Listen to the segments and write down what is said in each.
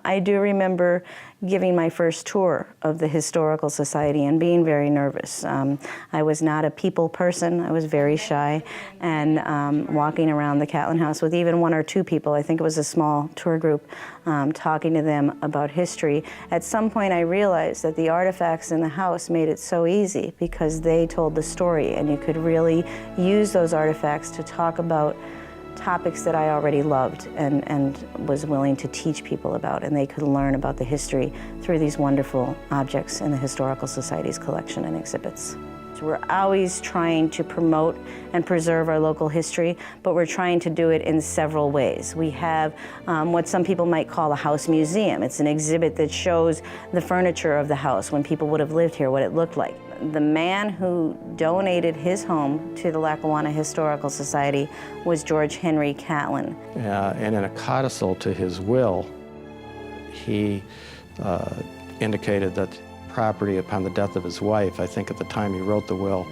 I do remember giving my first tour of the Historical Society and being very nervous. I was not a people person. I was very shy, and walking around the Catlin house with even one or two people, I think it was a small tour group, talking to them about history. At some point I realized that the artifacts in the house made it so easy because they told the story, and you could really use those artifacts to talk about topics that I already loved and was willing to teach people about, and they could learn about the history through these wonderful objects in the Historical Society's collection and exhibits. So we're always trying to promote and preserve our local history, but we're trying to do it in several ways. We have what some people might call a house museum. It's an exhibit that shows the furniture of the house when people would have lived here, what it looked like. The man who donated his home to the Lackawanna Historical Society was George Henry Catlin. And in a codicil to his will, he indicated that property upon the death of his wife, I think at the time he wrote the will,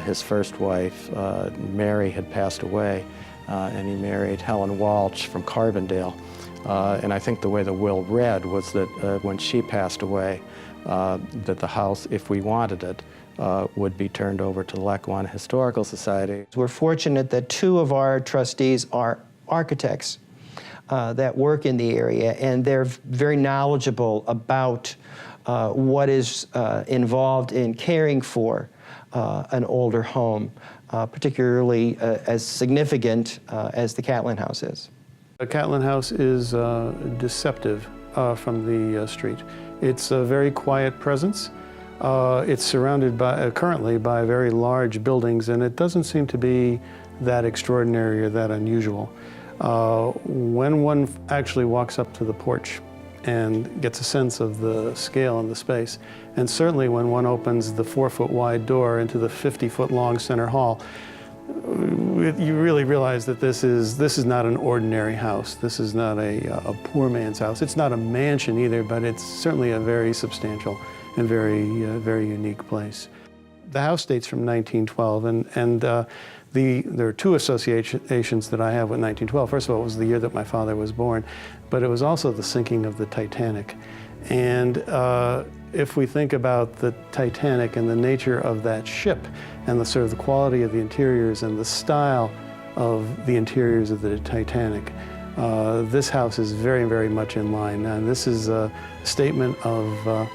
his first wife, Mary, had passed away, and he married Helen Walsh from Carbondale. And I think the way the will read was that when she passed away, that the house, if we wanted it, would be turned over to the Lackawanna Historical Society. We're fortunate that two of our trustees are architects that work in the area, and they're very knowledgeable about what is involved in caring for an older home, particularly as significant as the Catlin house is. The Catlin house is deceptive from the street. It's a very quiet presence. It's surrounded by, currently by very large buildings, and it doesn't seem to be that extraordinary or that unusual. When one actually walks up to the porch and gets a sense of the scale and the space, and certainly when one opens the 4-foot wide door into the 50-foot long center hall, you really realize that this is not an ordinary house. This is not a poor man's house. It's not a mansion either, but it's certainly a very substantial and very unique place. The house dates from 1912, and there are two associations that I have with 1912. First of all, it was the year that my father was born, but it was also the sinking of the Titanic. And if we think about the Titanic and the nature of that ship and the sort of the quality of the interiors and the style of the interiors of the Titanic, this house is very much in line. And this is a statement of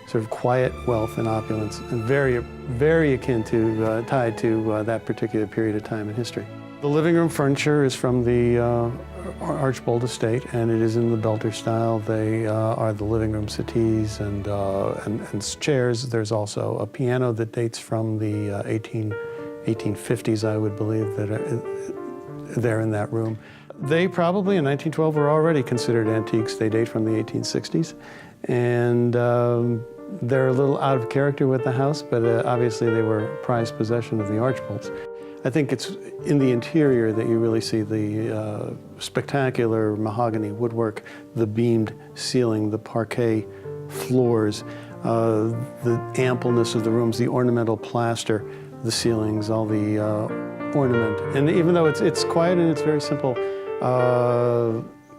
sort of quiet wealth and opulence, and very akin to, tied to that particular period of time in history. The living room furniture is from the Archbold estate, and it is in the Belter style. They are the living room settees and chairs. There's also a piano that dates from the 1850s, I would believe, that are there in that room. They probably, in 1912, were already considered antiques. They date from the 1860s, and they're a little out of character with the house, but obviously they were prized possession of the Archbolds. I think it's in the interior that you really see the spectacular mahogany woodwork, the beamed ceiling, the parquet floors, the ampleness of the rooms, the ornamental plaster, the ceilings, all the ornament. And even though it's quiet and it's very simple,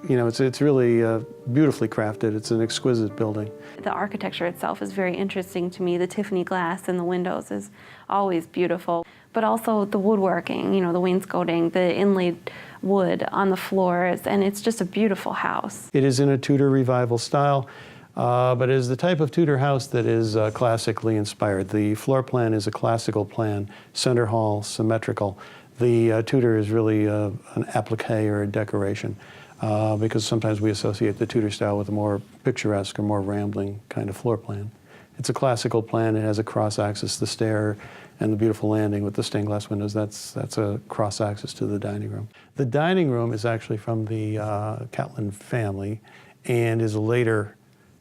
you know, it's really beautifully crafted. It's an exquisite building. The architecture itself is very interesting to me. The Tiffany glass in the windows is always beautiful. But also the woodworking, you know, the wainscoting, the inlaid wood on the floors, and it's just a beautiful house. It is in a Tudor revival style, but it is the type of Tudor house that is classically inspired. The floor plan is a classical plan, center hall, symmetrical. The Tudor is really an applique or a decoration, because sometimes we associate the Tudor style with a more picturesque or more rambling kind of floor plan. It's a classical plan. It has a cross-axis, the stair, and the beautiful landing with the stained glass windows. That's a cross-axis to the dining room. The dining room is actually from the Catlin family and is a later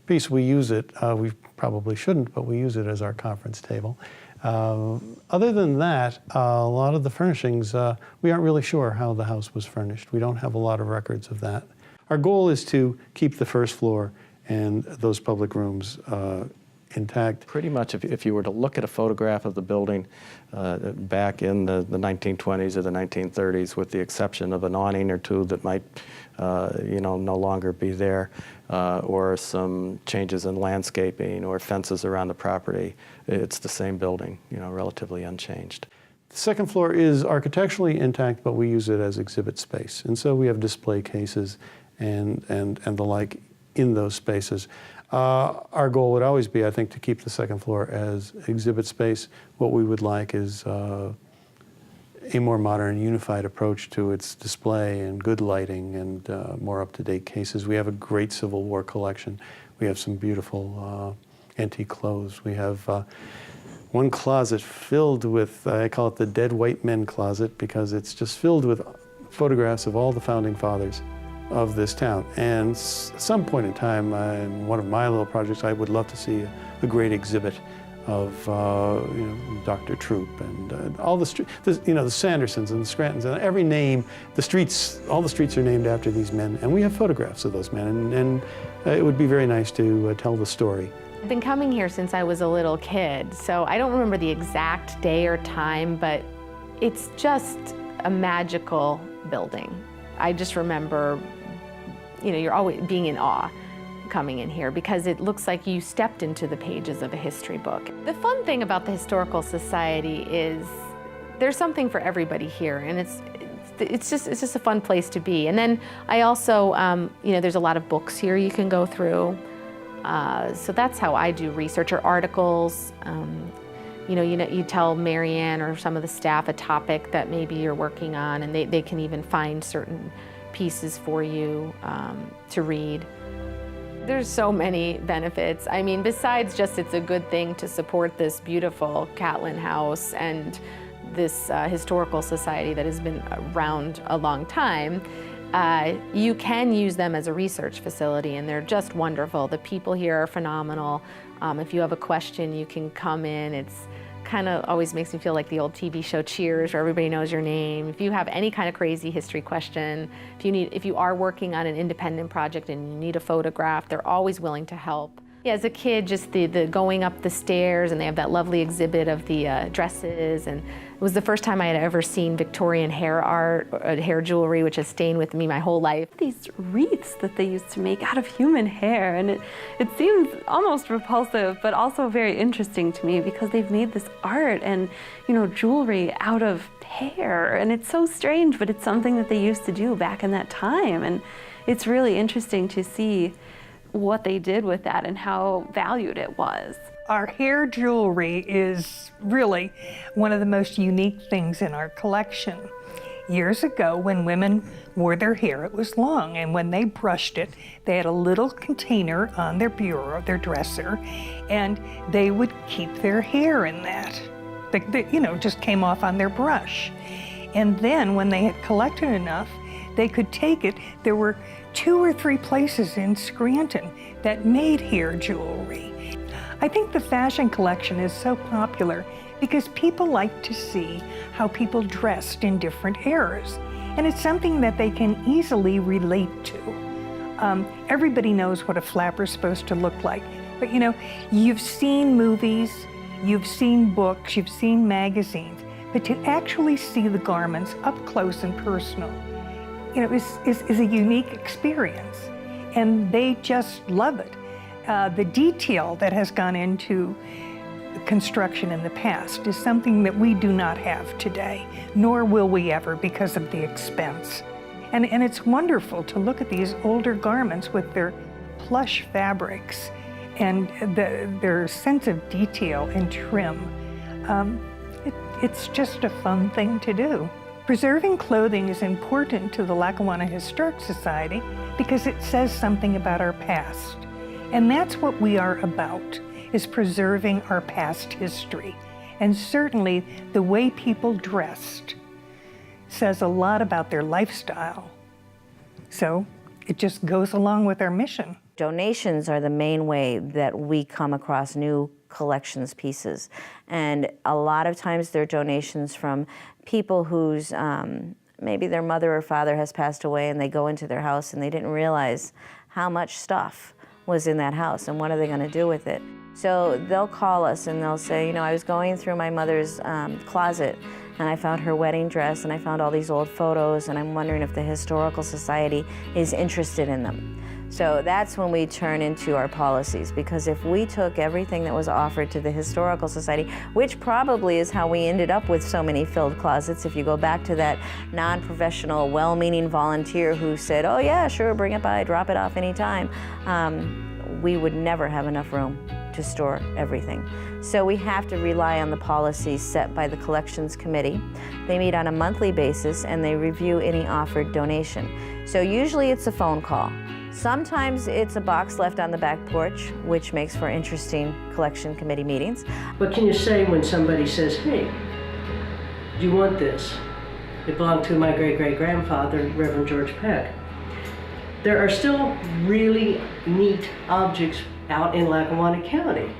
piece. We use it, we probably shouldn't, but we use it as our conference table. Other than that, a lot of the furnishings, we aren't really sure how the house was furnished. We don't have a lot of records of that. Our goal is to keep the first floor and those public rooms intact. Pretty much, if you were to look at a photograph of the building back in the 1920s or the 1930s, with the exception of an awning or two that might, no longer be there, or some changes in landscaping or fences around the property, it's the same building, relatively unchanged. The second floor is architecturally intact, but we use it as exhibit space. And so we have display cases and the like in those spaces. Our goal would always be, I think, to keep the second floor as exhibit space. What we would like is a more modern, unified approach to its display and good lighting and more up-to-date cases. We have a great Civil War collection. We have some beautiful antique clothes. We have one closet filled with, I call it the dead white men closet, because it's just filled with photographs of all the founding fathers of this town. And at some point in time, in one of my little projects, I would love to see a great exhibit of Dr. Troop and all the the Sandersons and the Scrantons and every name. All the streets are named after these men, and we have photographs of those men. And it would be very nice to tell the story. I've been coming here since I was a little kid, so I don't remember the exact day or time, but it's just a magical building. I just remember, you're always being in awe coming in here because it looks like you stepped into the pages of a history book. The fun thing about the Historical Society is there's something for everybody here, and it's just a fun place to be. And then I also, there's a lot of books here you can go through. So that's how I do research, or articles. You tell Marianne or some of the staff a topic that maybe you're working on, and they can even find certain pieces for you to read. There's so many benefits. I mean, besides just it's a good thing to support this beautiful Catlin house and this historical society that has been around a long time, you can use them as a research facility, and they're just wonderful. The people here are phenomenal. If you have a question, you can come in. It's kind of always makes me feel like the old TV show Cheers, where everybody knows your name. If you have any kind of crazy history question, if you are working on an independent project and you need a photograph, they're always willing to help. Yeah, as a kid, just the going up the stairs, and they have that lovely exhibit of the dresses, and it was the first time I had ever seen Victorian hair art, hair jewelry, which has stayed with me my whole life. These wreaths that they used to make out of human hair, and it seems almost repulsive, but also very interesting to me because they've made this art and jewelry out of hair, and it's so strange, but it's something that they used to do back in that time, and it's really interesting to see what they did with that and how valued it was. Our hair jewelry is really one of the most unique things in our collection. Years ago, when women wore their hair, it was long, and when they brushed it, they had a little container on their bureau, their dresser, and they would keep their hair in that. Just came off on their brush. And then when they had collected enough, they could take it. There were 2 or 3 places in Scranton that made hair jewelry. I think the fashion collection is so popular because people like to see how people dressed in different eras. And it's something that they can easily relate to. Everybody knows what a flapper's supposed to look like. But you've seen movies, you've seen books, you've seen magazines, but to actually see the garments up close and personal, is a unique experience, and they just love it. The detail that has gone into construction in the past is something that we do not have today, nor will we ever because of the expense. And it's wonderful to look at these older garments with their plush fabrics and their sense of detail and trim. It's just a fun thing to do. Preserving clothing is important to the Lackawanna Historic Society because it says something about our past. And that's what we are about, is preserving our past history. And certainly the way people dressed says a lot about their lifestyle. So it just goes along with our mission. Donations are the main way that we come across new collections pieces. And a lot of times they're donations from people whose maybe their mother or father has passed away, and they go into their house and they didn't realize how much stuff was in that house, and what are they going to do with it? So they'll call us and they'll say, you know, I was going through my mother's closet and I found her wedding dress and I found all these old photos, and I'm wondering if the Historical Society is interested in them. So that's when we turn into our policies, because if we took everything that was offered to the Historical Society, which probably is how we ended up with so many filled closets, if you go back to that non-professional, well-meaning volunteer who said, oh yeah, sure, bring it by, drop it off anytime, we would never have enough room to store everything. So we have to rely on the policies set by the Collections Committee. They meet on a monthly basis and they review any offered donation. So usually it's a phone call. Sometimes it's a box left on the back porch, which makes for interesting collection committee meetings. What can you say when somebody says, hey, do you want this? It belonged to my great-great-grandfather, Reverend George Peck. There are still really neat objects out in Lackawanna County,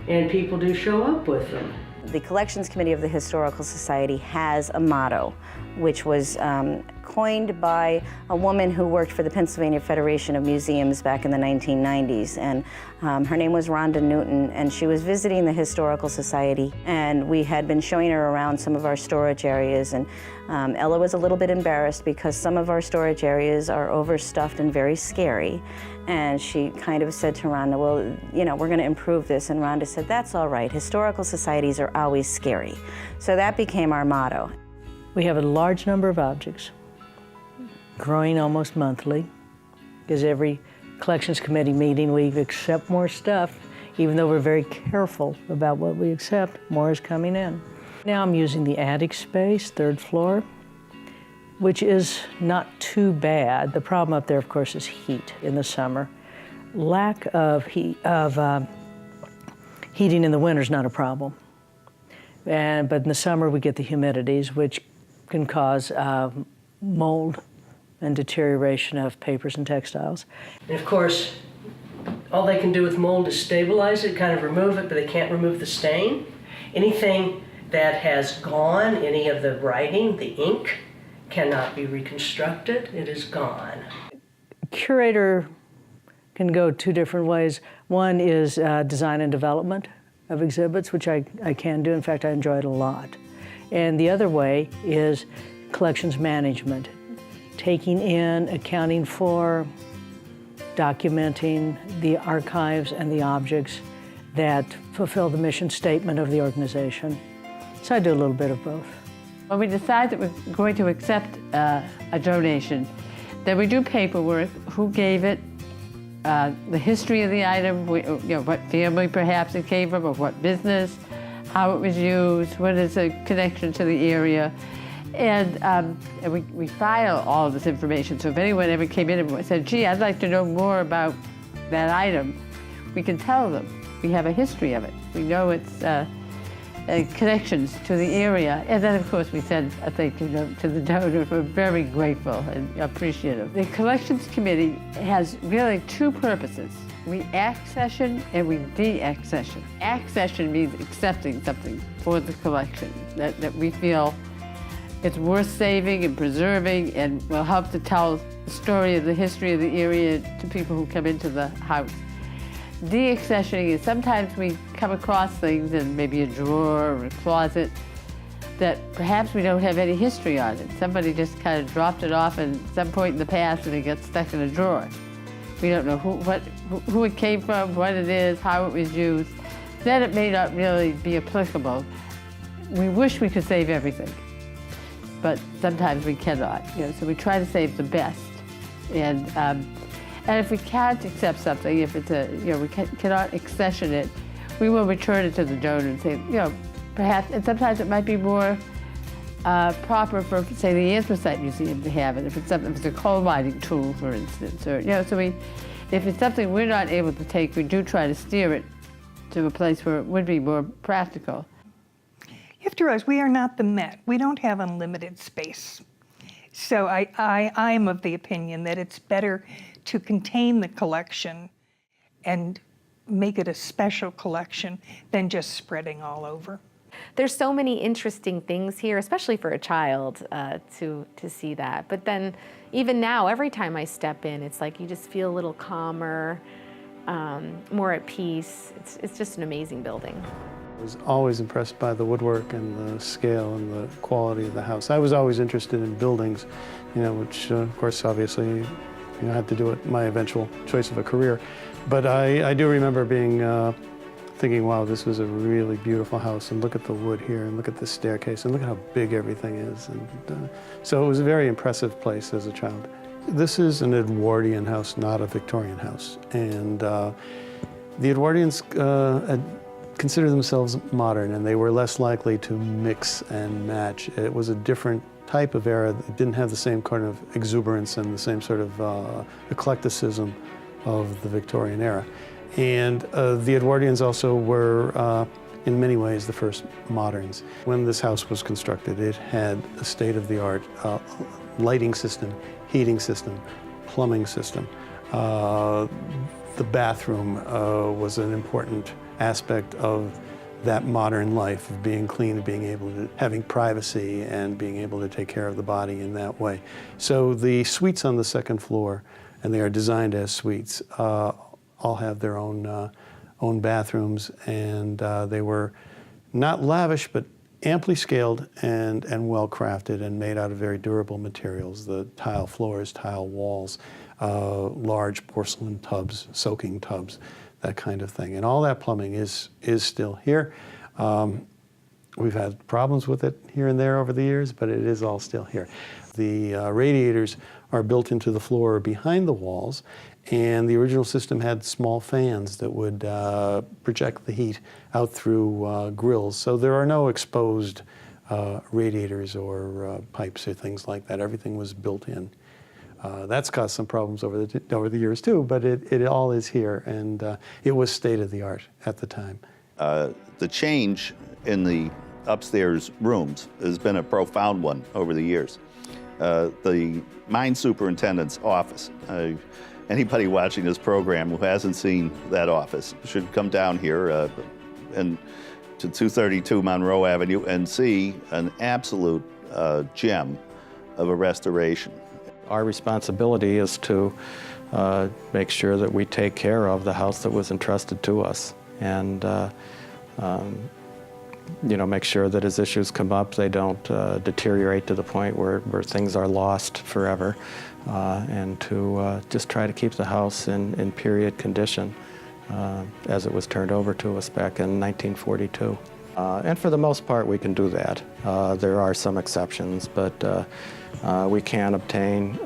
and people do show up with them. The Collections Committee of the Historical Society has a motto, which was coined by a woman who worked for the Pennsylvania Federation of Museums back in the 1990s. And her name was Rhonda Newton, and she was visiting the Historical Society, and we had been showing her around some of our storage areas. And Ella was a little bit embarrassed because some of our storage areas are overstuffed and very scary. And she kind of said to Rhonda, well, you know, we're going to improve this. And Rhonda said, that's all right. Historical societies are always scary. So that became our motto. We have a large number of objects, growing almost monthly, because every collections committee meeting we accept more stuff. Even though we're very careful about what we accept, more is coming in. Now I'm using the attic space, 3rd floor, which is not too bad. The problem up there, of course, is heat in the summer. Lack of heating in the winter is not a problem. But in the summer, we get the humidities, which can cause mold and deterioration of papers and textiles. And of course, all they can do with mold is stabilize it, kind of remove it, but they can't remove the stain. Anything that has gone, any of the writing, the ink, cannot be reconstructed. It is gone. Curator can go 2 different ways. One is design and development of exhibits, which I can do. In fact, I enjoy it a lot. And the other way is collections management, taking in, accounting for, documenting the archives and the objects that fulfill the mission statement of the organization. So I do a little bit of both. When we decide that we're going to accept a donation, then we do paperwork, who gave it, the history of the item, what family perhaps it came from, or what business, how it was used, what is the connection to the area. And we file all of this information, so if anyone ever came in and said, gee, I'd like to know more about that item, we can tell them. We have a history of it. We know its connections to the area. And then, of course, we send a thank you note to the donor. We're very grateful and appreciative. The Collections Committee has really 2 purposes. We accession and we de-accession. Accession means accepting something for the collection that we feel it's worth saving and preserving and will help to tell the story of the history of the area to people who come into the house. De-accessioning is sometimes we come across things in maybe a drawer or a closet that perhaps we don't have any history on it. Somebody just kind of dropped it off at some point in the past and it got stuck in a drawer. We don't know who it came from, what it is, how it was used. Then it may not really be applicable. We wish we could save everything, but sometimes we cannot. So we try to save the best. And if we can't accept something, if it's we cannot accession it, we will return it to the donor and say, perhaps, and sometimes it might be more proper for, say, the Anthracite Museum to have it, if it's a coal mining tool, for instance, or, so if it's something we're not able to take, we do try to steer it to a place where it would be more practical. You have to realize we are not the Met. We don't have unlimited space. So I'm of the opinion that it's better to contain the collection and make it a special collection than just spreading all over. There's so many interesting things here, especially for a child, to see that. But then even now, every time I step in, it's like you just feel a little calmer. more at peace. It's just an amazing building. I was always impressed by the woodwork and the scale and the quality of the house. I was always interested in buildings, which of course obviously had to do with my eventual choice of a career. But I do remember being thinking, wow, this was a really beautiful house, and look at the wood here, and look at the staircase, and look at how big everything is. And so it was a very impressive place as a child. This is an Edwardian house, not a Victorian house. And the Edwardians consider themselves modern, and they were less likely to mix and match. It was a different type of era. It didn't have the same kind of exuberance and the same sort of eclecticism of the Victorian era. And the Edwardians also were, in many ways, the first moderns. When this house was constructed, it had a state-of-the-art lighting system, heating system, plumbing system. The bathroom was an important aspect of that modern life of being clean, of being able to, having privacy and being able to take care of the body in that way. So the suites on the second floor, and they are designed as suites, all have their own bathrooms, and they were not lavish, but amply scaled and well crafted and made out of very durable materials. The tile floors, tile walls, large porcelain tubs, soaking tubs, that kind of thing. And all that plumbing is still here. We've had problems with it here and there over the years, but it is all still here. The radiators are built into the floor behind the walls, and the original system had small fans that would project the heat out through grills. So there are no exposed radiators or pipes or things like that. Everything was built in. That's caused some problems over the years too, but it all is here, and it was state-of-the-art at the time. The change in the upstairs rooms has been a profound one over the years. The mine superintendent's office, anybody watching this program who hasn't seen that office should come down here and to 232 Monroe Avenue and see an absolute gem of a restoration. Our responsibility is to make sure that we take care of the house that was entrusted to us, and make sure that as issues come up, they don't deteriorate to the point where things are lost forever, and to just try to keep the house in period condition as it was turned over to us back in 1942. And for the most part, we can do that. There are some exceptions, but we can obtain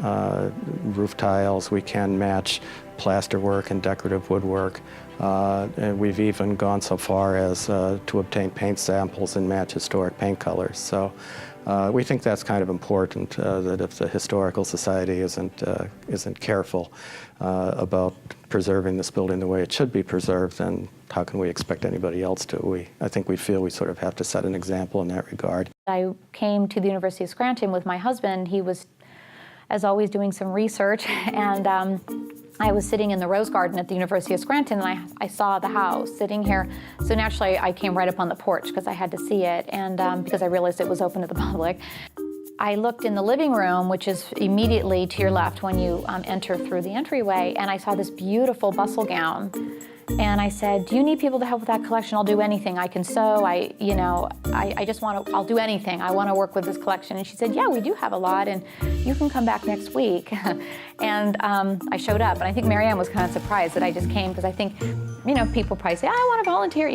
roof tiles, we can match plasterwork and decorative woodwork, and we've even gone so far as to obtain paint samples and match historic paint colors. So we think that's kind of important, that if the Historical Society isn't careful about preserving this building the way it should be preserved, then how can we expect anybody else to? I think we feel we sort of have to set an example in that regard. I came to the University of Scranton with my husband. He was, as always, doing some research, and I was sitting in the Rose Garden at the University of Scranton, and I saw the house sitting here. So naturally, I came right up on the porch because I had to see it, and because I realized it was open to the public. I looked in the living room, which is immediately to your left when you enter through the entryway, and I saw this beautiful bustle gown. And I said, do you need people to help with that collection? I'll do anything. I can sew. I just want to, I'll do anything. I want to work with this collection. And she said, yeah, we do have a lot, and you can come back next week. And I showed up, and I think Marianne was kind of surprised that I just came, because I think, people probably say, I want to volunteer,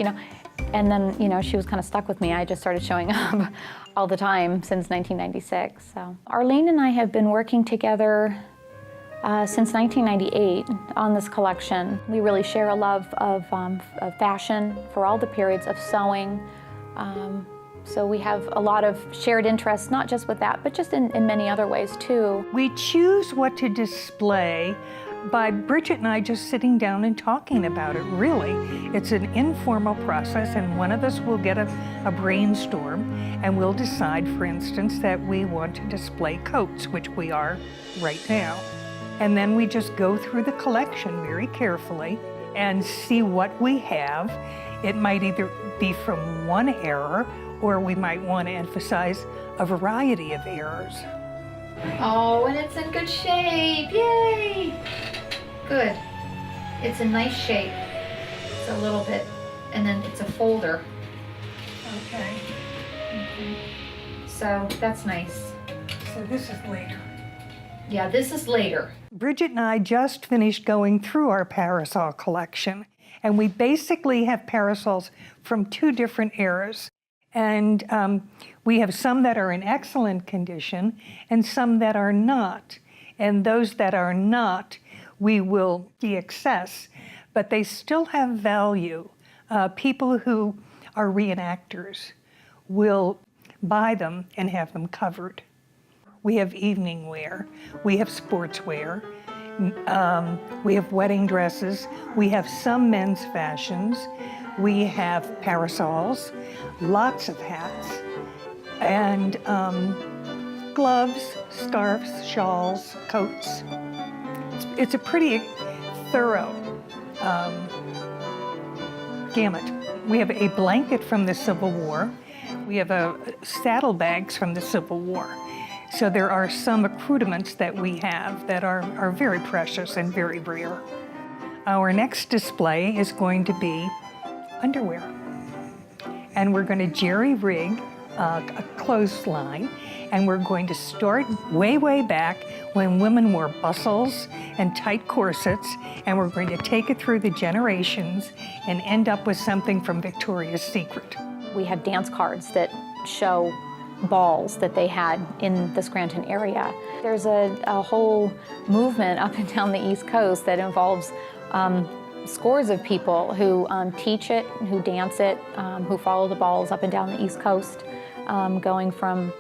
And then, she was kind of stuck with me. I just started showing up all the time since 1996. So Arlene and I have been working together since 1998 on this collection. We really share a love of fashion for all the periods, of sewing. So we have a lot of shared interests, not just with that, but just in many other ways too. We choose what to display by Bridget and I just sitting down and talking about it, really. It's an informal process, and one of us will get a brainstorm, and we'll decide, for instance, that we want to display coats, which we are right now. And then we just go through the collection very carefully and see what we have. It might either be from one era, or we might want to emphasize a variety of eras. Oh, and it's in good shape, yay! Good. It's a nice shape. It's a little bit, and then it's a folder. Okay. So that's nice. So this is later. Yeah, this is later. Bridget and I just finished going through our parasol collection, and we basically have parasols from 2 different eras. And we have some that are in excellent condition and some that are not. And those that are not, we will de-access, but they still have value. People who are reenactors will buy them and have them covered. We have evening wear, we have sportswear, we have wedding dresses, we have some men's fashions, we have parasols, lots of hats, and gloves, scarves, shawls, coats. It's a pretty thorough gamut. We have a blanket from the Civil War. We have saddlebags from the Civil War. So there are some accoutrements that we have that are very precious and very rare. Our next display is going to be underwear. And we're going to jerry-rig a clothesline, and we're going to start way, way back when women wore bustles and tight corsets, and we're going to take it through the generations and end up with something from Victoria's Secret. We have dance cards that show balls that they had in the Scranton area. There's a whole movement up and down the East Coast that involves scores of people who teach it, who dance it, who follow the balls up and down the East Coast, going from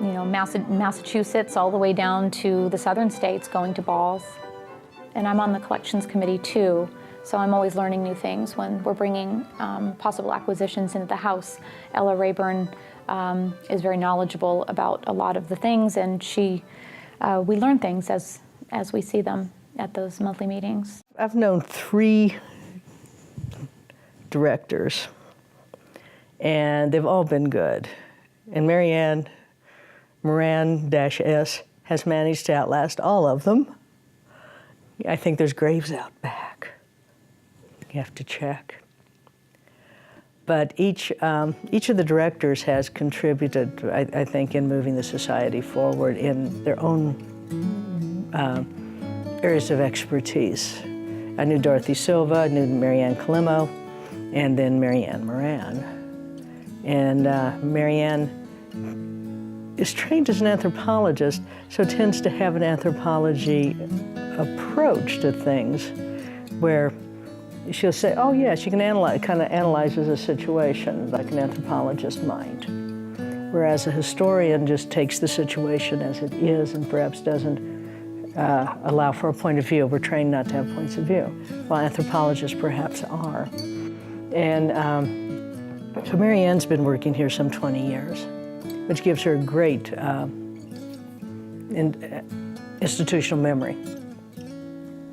Massachusetts all the way down to the southern states going to balls. And I'm on the collections committee too, so I'm always learning new things when we're bringing possible acquisitions into the house. Ella Rayburn is very knowledgeable about a lot of the things, and we learn things as we see them at those monthly meetings. I've known 3 directors, and they've all been good. And Marianne Moran-S has managed to outlast all of them. I think there's graves out back. You have to check. But each of the directors has contributed, I think, in moving the society forward in their own areas of expertise. I knew Dorothy Silva, I knew Marianne Calimo, and then Marianne Moran. And Marianne is trained as an anthropologist, so tends to have an anthropology approach to things where she'll say, oh yeah, she can kind of analyzes a situation like an anthropologist might. Whereas a historian just takes the situation as it is and perhaps doesn't allow for a point of view. We're trained not to have points of view, while anthropologists perhaps are. And so Marianne's been working here some 20 years, which gives her a great institutional memory.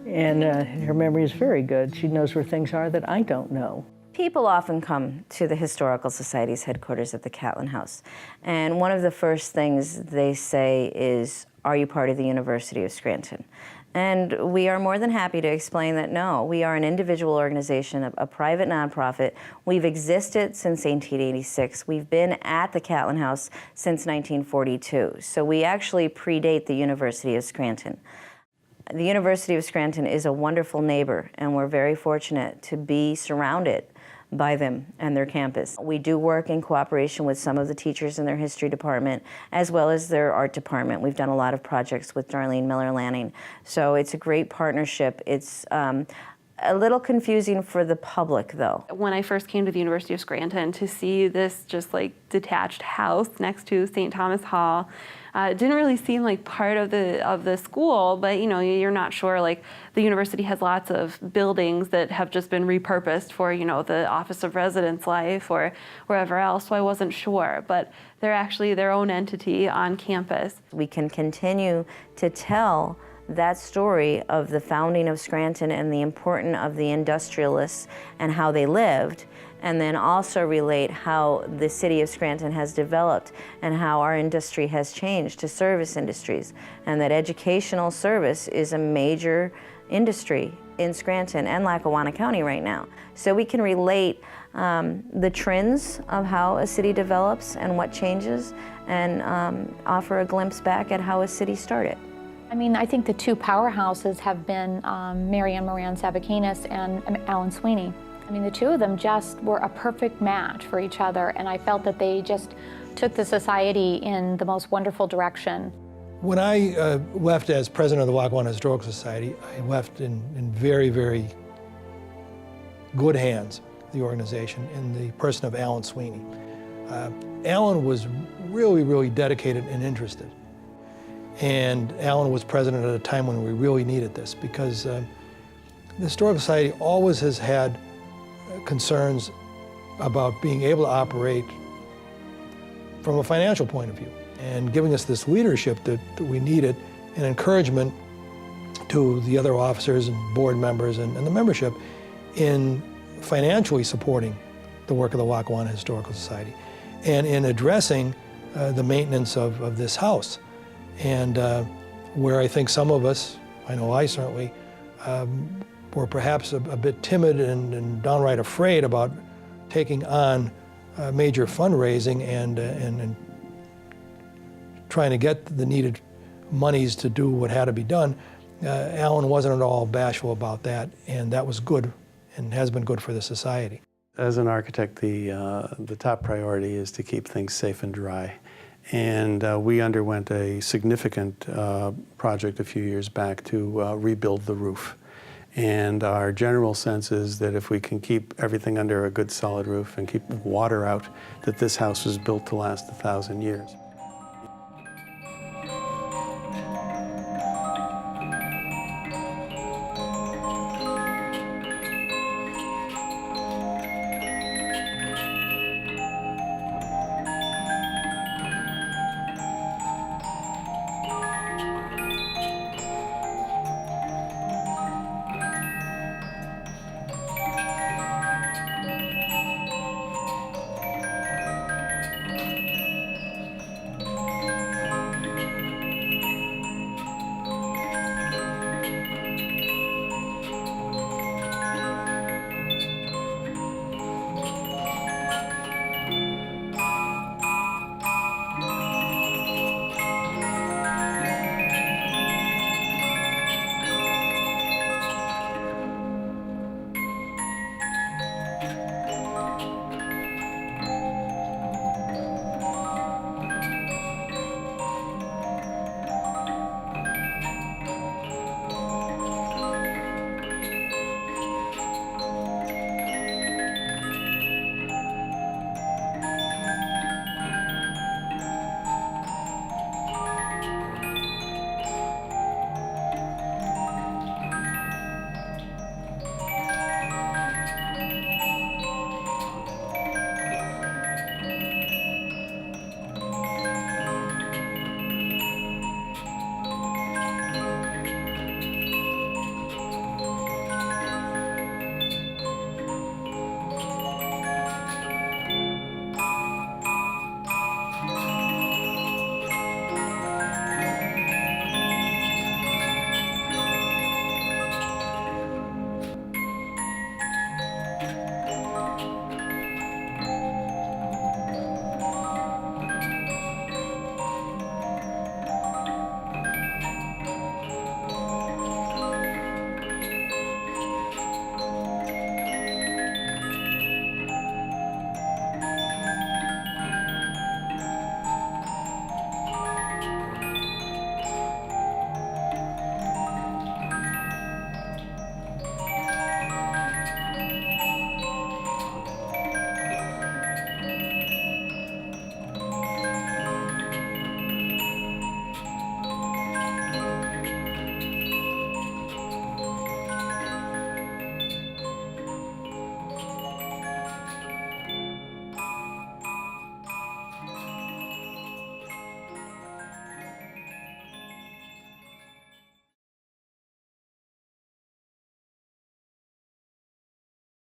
And her memory is very good. She knows where things are that I don't know. People often come to the Historical Society's headquarters at the Catlin House, and one of the first things they say is, are you part of the University of Scranton? And we are more than happy to explain that no, we are an individual organization, a private nonprofit. We've existed since 1886. We've been at the Catlin House since 1942. So we actually predate the University of Scranton. The University of Scranton is a wonderful neighbor, and we're very fortunate to be surrounded by them and their campus. We do work in cooperation with some of the teachers in their history department, as well as their art department. We've done a lot of projects with Darlene Miller-Lanning. So it's a great partnership. It's a little confusing for the public, though. When I first came to the University of Scranton, to see this just like detached house next to St. Thomas Hall, it didn't really seem like part of the school, but you know, you're not sure. Like the university has lots of buildings that have just been repurposed for, you know, the Office of Residence Life or wherever else, so I wasn't sure. But they're actually their own entity on campus. We can continue to tell that story of the founding of Scranton and the importance of the industrialists and how they lived, and then also relate how the city of Scranton has developed and how our industry has changed to service industries, and that educational service is a major industry in Scranton and Lackawanna County right now. So we can relate the trends of how a city develops and what changes, and offer a glimpse back at how a city started. I mean, I think the two powerhouses have been Mary Ann Moran Sabacanis and Alan Sweeney. I mean, the two of them just were a perfect match for each other, and I felt that they just took the society in the most wonderful direction. When I left as president of the Lackawanna Historical Society, I left in very, very good hands, the organization, in the person of Alan Sweeney. Alan was really, really dedicated and interested. And Alan was president at a time when we really needed this, because the Historical Society always has had concerns about being able to operate from a financial point of view, and giving us this leadership that we needed, and encouragement to the other officers and board members and the membership in financially supporting the work of the Lackawanna Historical Society, and in addressing the maintenance of this house. And where I think some of us, I know I certainly, were perhaps a bit timid and downright afraid about taking on major fundraising and trying to get the needed monies to do what had to be done. Alan wasn't at all bashful about that, and that was good and has been good for the society. As an architect, the top priority is to keep things safe and dry. And we underwent a significant project a few years back to rebuild the roof. And our general sense is that if we can keep everything under a good solid roof and keep water out, that this house was built to last 1,000 years.